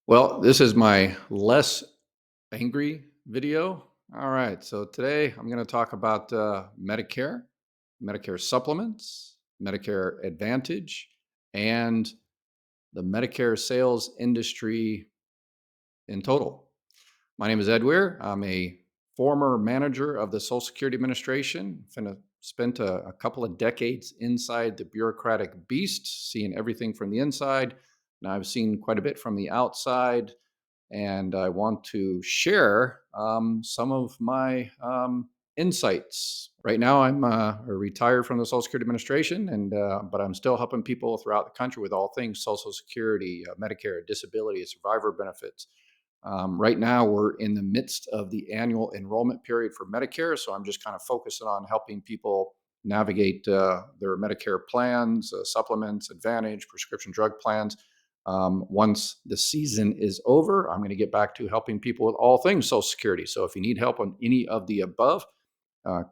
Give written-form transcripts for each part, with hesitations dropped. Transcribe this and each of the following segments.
Well, this is my less angry video. All right. So today I'm going to talk about Medicare, Medicare supplements, Medicare Advantage, and the Medicare sales industry in total. My name is Ed Weir. I'm a former manager of the Social Security Administration. Spent a couple of decades inside the bureaucratic beast, seeing everything from the inside. Now I've seen quite a bit from the outside, and I want to share some of my insights. Right now, I'm retired from the Social Security Administration, and but I'm still helping people throughout the country with all things Social Security, Medicare, disability, survivor benefits. Right now, we're in the midst of the annual enrollment period for Medicare, so I'm just kind of focusing on helping people navigate their Medicare plans, supplements, Advantage, prescription drug plans. Once the season is over, I'm going to get back to helping people with all things Social Security. So if you need help on any of the above,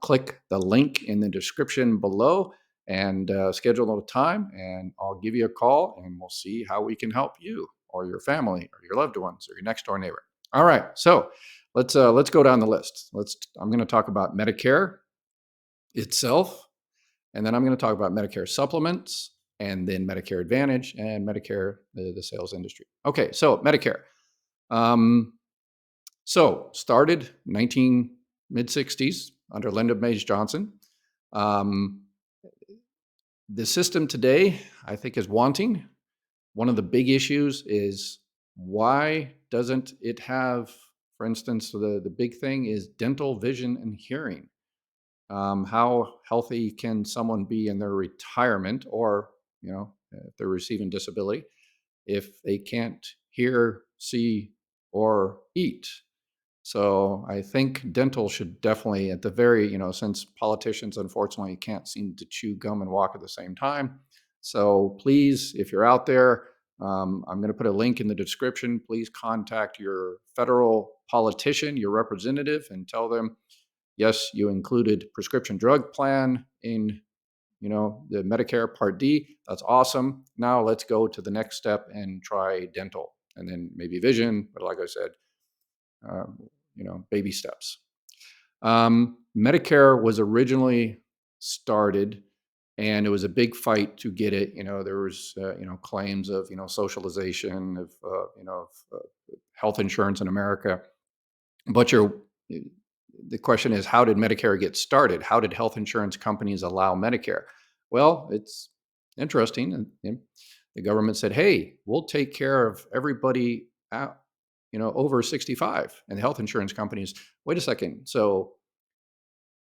click the link in the description below and schedule a time, and I'll give you a call and we'll see how we can help you or your family or your loved ones or your next door neighbor. All right, so let's go down the list. I'm going to talk about Medicare itself, and then I'm going to talk about Medicare supplements, and then Medicare Advantage and Medicare, the sales industry. Okay, so Medicare. Um, so started 19 mid 60s under Lyndon Baines Johnson. Um, the system today, I think, is wanting. One of the big issues is why doesn't it have, for instance, the big thing is dental, vision, and hearing. How healthy can someone be in their retirement, or if they're receiving disability, if they can't hear, see, or eat? So I think dental should definitely, at the very, since politicians unfortunately can't seem to chew gum and walk at the same time. So please, if you're out there, I'm going to put a link in the description. Please contact your federal politician, your representative, and tell them, yes, you included prescription drug plan in, the Medicare Part D. That's awesome. Now let's go to the next step and try dental, and then maybe vision. But like I said, um, baby steps. Medicare was originally started, and it was a big fight to get it. There was claims of socialization of health insurance in America. But the question is, how did Medicare get started? How did health insurance companies allow Medicare? Well, it's interesting. And the government said, "Hey, we'll take care of everybody out, over 65." And the health insurance companies, wait a second. So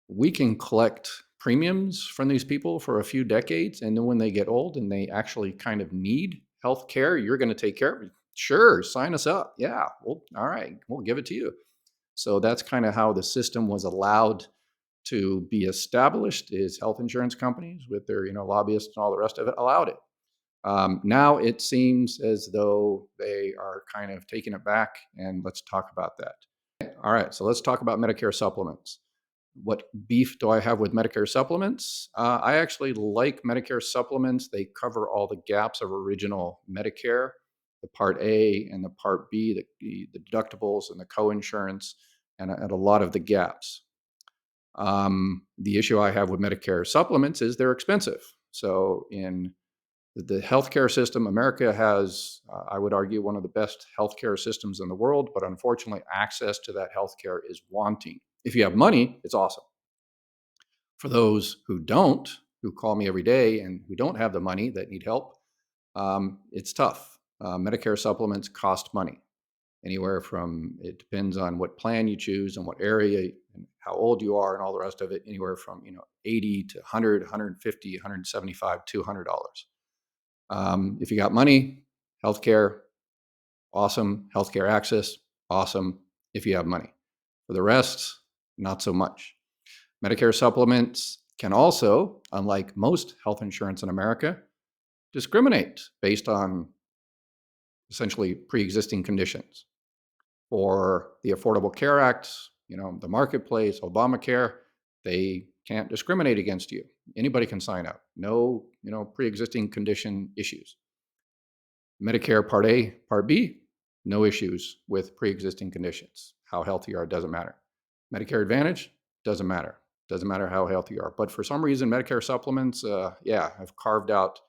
we can collect premiums from these people for a few decades, and then when they get old and they actually kind of need health care, you're going to take care of it. Sure, sign us up. Yeah, well, all right, we'll give it to you. So that's kind of how the system was allowed to be established. Is health insurance companies with their lobbyists and all the rest of it allowed it. Now it seems as though they are kind of taking it back, and let's talk about that. All right, so let's talk about Medicare supplements. What beef do I have with Medicare supplements? I actually like Medicare supplements. They cover all the gaps of original Medicare, the Part A and the Part B, the deductibles and the coinsurance, and a lot of the gaps. The issue I have with Medicare supplements is they're expensive. So in the healthcare system, America has, I would argue, one of the best healthcare systems in the world, but unfortunately, access to that healthcare is wanting. If you have money, it's awesome. For those who don't, who call me every day and who don't have the money that need help, it's tough. Medicare supplements cost money. Anywhere from, it depends on what plan you choose and what area and how old you are and all the rest of it, anywhere from 80 to 100, 150, 175, $200. If you got money, healthcare, awesome. Healthcare access, awesome. If you have money. For the rest, not so much. Medicare supplements can also, unlike most health insurance in America, discriminate based on essentially pre-existing conditions. For the Affordable Care Act, the marketplace, Obamacare, they can't discriminate against you. Anybody can sign up. No, pre-existing condition issues. Medicare Part A, Part B, no issues with pre-existing conditions. How healthy you are doesn't matter. Medicare Advantage doesn't matter. Doesn't matter how healthy you are. But for some reason, Medicare supplements, have carved out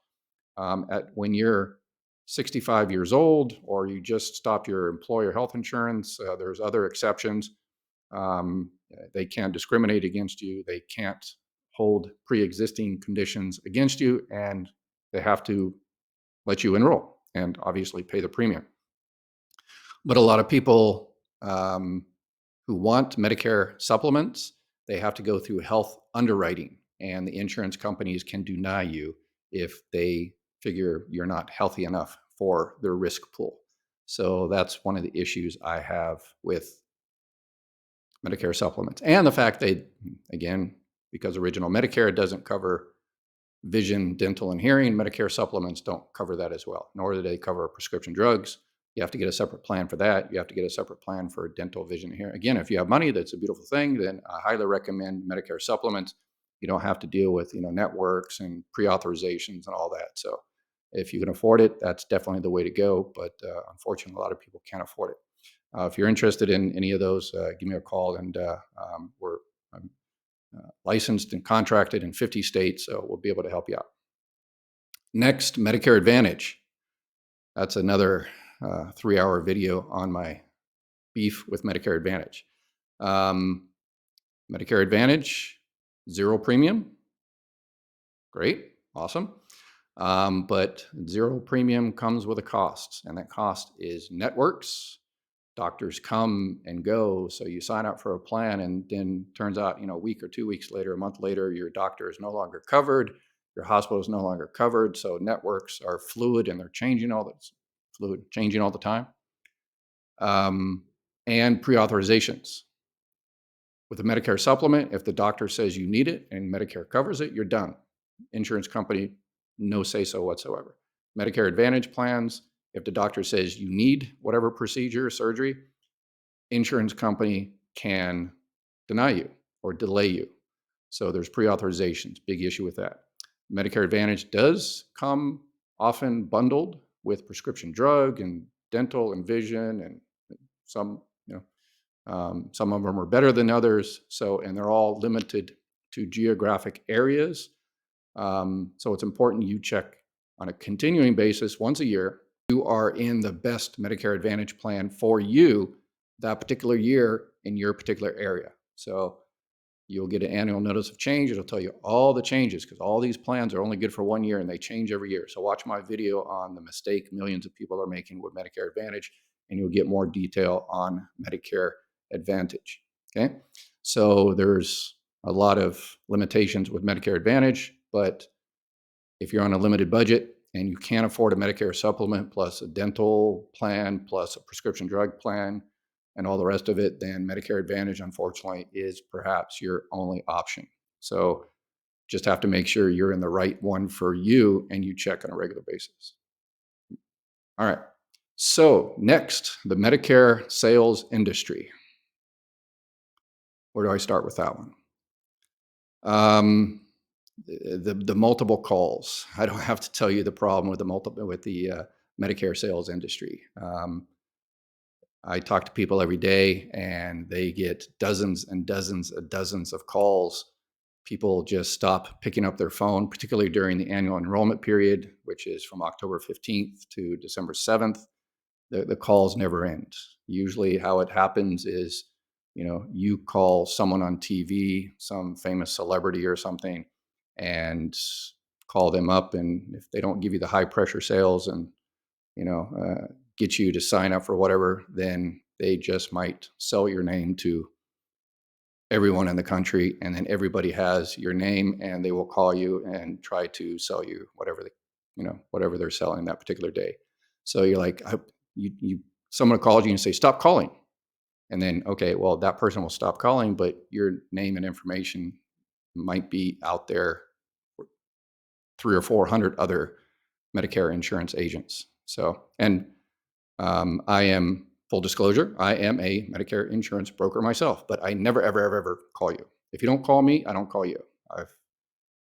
at when you're 65 years old or you just stopped your employer health insurance. There's other exceptions. They can't discriminate against you. They can't hold pre-existing conditions against you, and they have to let you enroll and obviously pay the premium. But a lot of people who want Medicare supplements, they have to go through health underwriting, and the insurance companies can deny you if they figure you're not healthy enough for their risk pool. So that's one of the issues I have with Medicare supplements. And the fact they, again, because original Medicare doesn't cover vision, dental, and hearing, Medicare supplements don't cover that as well, nor do they cover prescription drugs. You have to get a separate plan for that. You have to get a separate plan for dental, vision, and hearing. Again, if you have money, that's a beautiful thing. Then I highly recommend Medicare supplements. You don't have to deal with networks and pre-authorizations and all that. So if you can afford it, that's definitely the way to go. But unfortunately, a lot of people can't afford it. If you're interested in any of those, give me a call, and I'm licensed and contracted in 50 states, so we'll be able to help you out. Next, Medicare Advantage. That's another 3-hour video on my beef with Medicare Advantage. Medicare Advantage, zero premium. Great, awesome. But zero premium comes with a cost, and that cost is networks. Doctors come and go. So you sign up for a plan, and then turns out, a week or 2 weeks later, a month later, your doctor is no longer covered. Your hospital is no longer covered. So networks are fluid, and they're changing all the time. And pre-authorizations. With a Medicare supplement, if the doctor says you need it and Medicare covers it, you're done. Insurance company, no say so whatsoever. Medicare Advantage plans, if the doctor says you need whatever procedure or surgery, insurance company can deny you or delay you. So there's pre-authorizations, big issue with that. Medicare Advantage does come often bundled with prescription drug and dental and vision, and some, some of them are better than others. So, and they're all limited to geographic areas. So it's important you check on a continuing basis once a year. You are in the best Medicare Advantage plan for you that particular year in your particular area. So you'll get an annual notice of change. It'll tell you all the changes, because all these plans are only good for 1 year and they change every year. So watch my video on the mistake millions of people are making with Medicare Advantage, and you'll get more detail on Medicare Advantage. Okay. So there's a lot of limitations with Medicare Advantage, but if you're on a limited budget and you can't afford a Medicare supplement plus a dental plan plus a prescription drug plan and all the rest of it, then Medicare Advantage, unfortunately, is perhaps your only option. So just have to make sure you're in the right one for you and you check on a regular basis. All right. So next, the Medicare sales industry. Where do I start with that one? The multiple calls. I don't have to tell you the problem with the Medicare sales industry. I talk to people every day, and they get dozens and dozens and dozens of calls. People just stop picking up their phone, particularly during the annual enrollment period, which is from October 15th to December 7th. The calls never end. Usually how it happens is, you call someone on TV, some famous celebrity or something, and call them up. And if they don't give you the high pressure sales and, you know, get you to sign up for whatever, then they just might sell your name to everyone in the country. And then everybody has your name, and they will call you and try to sell you whatever they're selling that particular day. So you're like, someone calls you and say, stop calling. And then, okay, well, that person will stop calling, but your name and information might be out there for 300 or 400 other Medicare insurance agents. So, and I am, full disclosure, I am a Medicare insurance broker myself, but I never, ever, ever, ever call you. If you don't call me, I don't call you.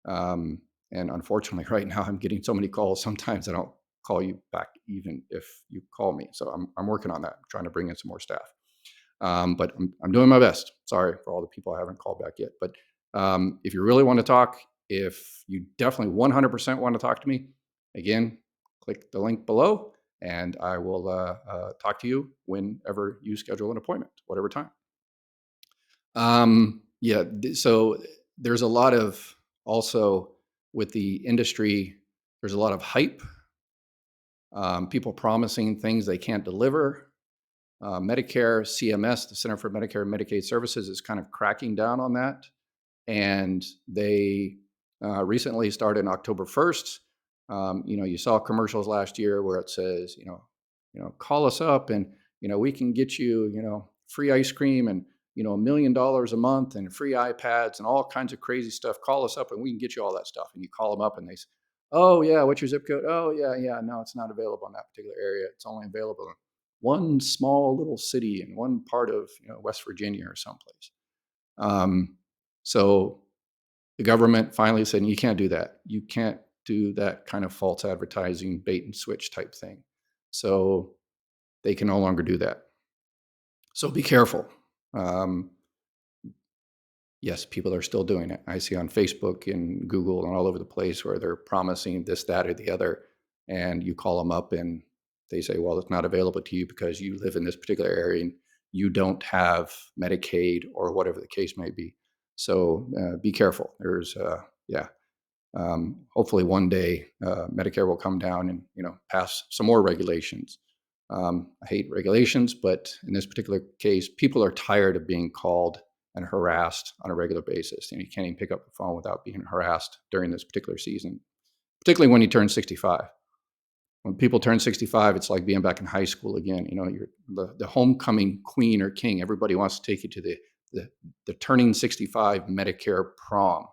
And unfortunately, right now, I'm getting so many calls. Sometimes I don't call you back even if you call me. So I'm working on that. I'm trying to bring in some more staff. But I'm doing my best. Sorry for all the people I haven't called back yet. But if you really want to talk, if you definitely 100% want to talk to me, again, click the link below and I will talk to you whenever you schedule an appointment, whatever time. Yeah, so there's a lot of also with the industry, there's a lot of hype, people promising things they can't deliver. Medicare, CMS, the Center for Medicare and Medicaid Services, is kind of cracking down on that. And they recently started on October 1st. You saw commercials last year where it says, call us up and, we can get you, free ice cream and, $1 million a month and free iPads and all kinds of crazy stuff. Call us up and we can get you all that stuff. And you call them up and they say, oh yeah, what's your zip code? Oh yeah, yeah. No, it's not available in that particular area. It's only available in one small little city in one part of West Virginia or someplace. So the government finally said, you can't do that. You can't do that kind of false advertising, bait and switch type thing. So they can no longer do that. So be careful. Um, yes, people are still doing it. I see on Facebook and Google and all over the place where they're promising this, that, or the other. And you call them up and they say, well, it's not available to you because you live in this particular area and you don't have Medicaid or whatever the case may be. So be careful. Yeah. Hopefully one day Medicare will come down and pass some more regulations. I hate regulations, but in this particular case, people are tired of being called and harassed on a regular basis. And you can't even pick up the phone without being harassed during this particular season, particularly when you turn 65. When people turn 65, it's like being back in high school again. You're the homecoming queen or king. Everybody wants to take you to the turning 65 Medicare prom.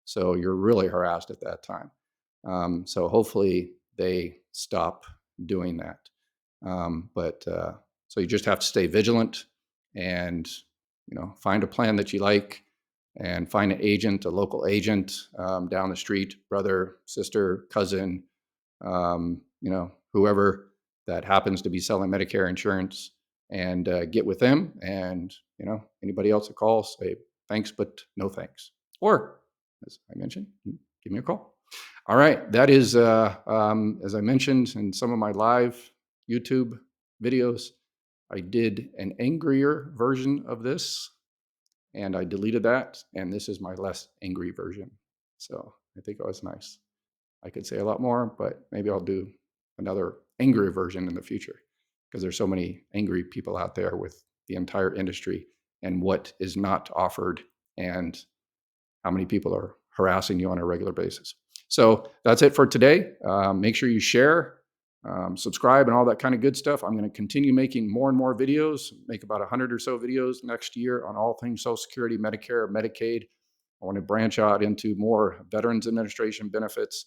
So you're really harassed at that time. So hopefully they stop doing that. So you just have to stay vigilant and find a plan that you like and find an agent, a local agent down the street, brother, sister, cousin, whoever that happens to be selling Medicare insurance, and get with them. And anybody else that calls, say thanks, but no thanks. Or, as I mentioned, give me a call. All right, that is as I mentioned in some of my live YouTube videos, I did an angrier version of this, and I deleted that, and this is my less angry version. So I think it was nice. I could say a lot more, but maybe I'll do another angry version in the future because there's so many angry people out there with the entire industry and what is not offered and how many people are harassing you on a regular basis. So that's it for today. Make sure you share, subscribe, and all that kind of good stuff. I'm going to continue making more and more videos, make about 100 or so videos next year on all things Social Security, Medicare, Medicaid. I want to branch out into more Veterans Administration benefits.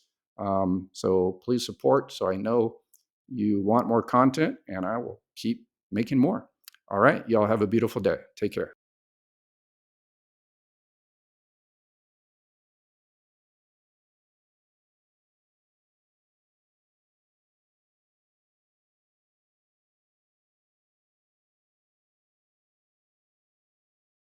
So please support so I know you want more content and I will keep making more. All right. Y'all have a beautiful day. Take care.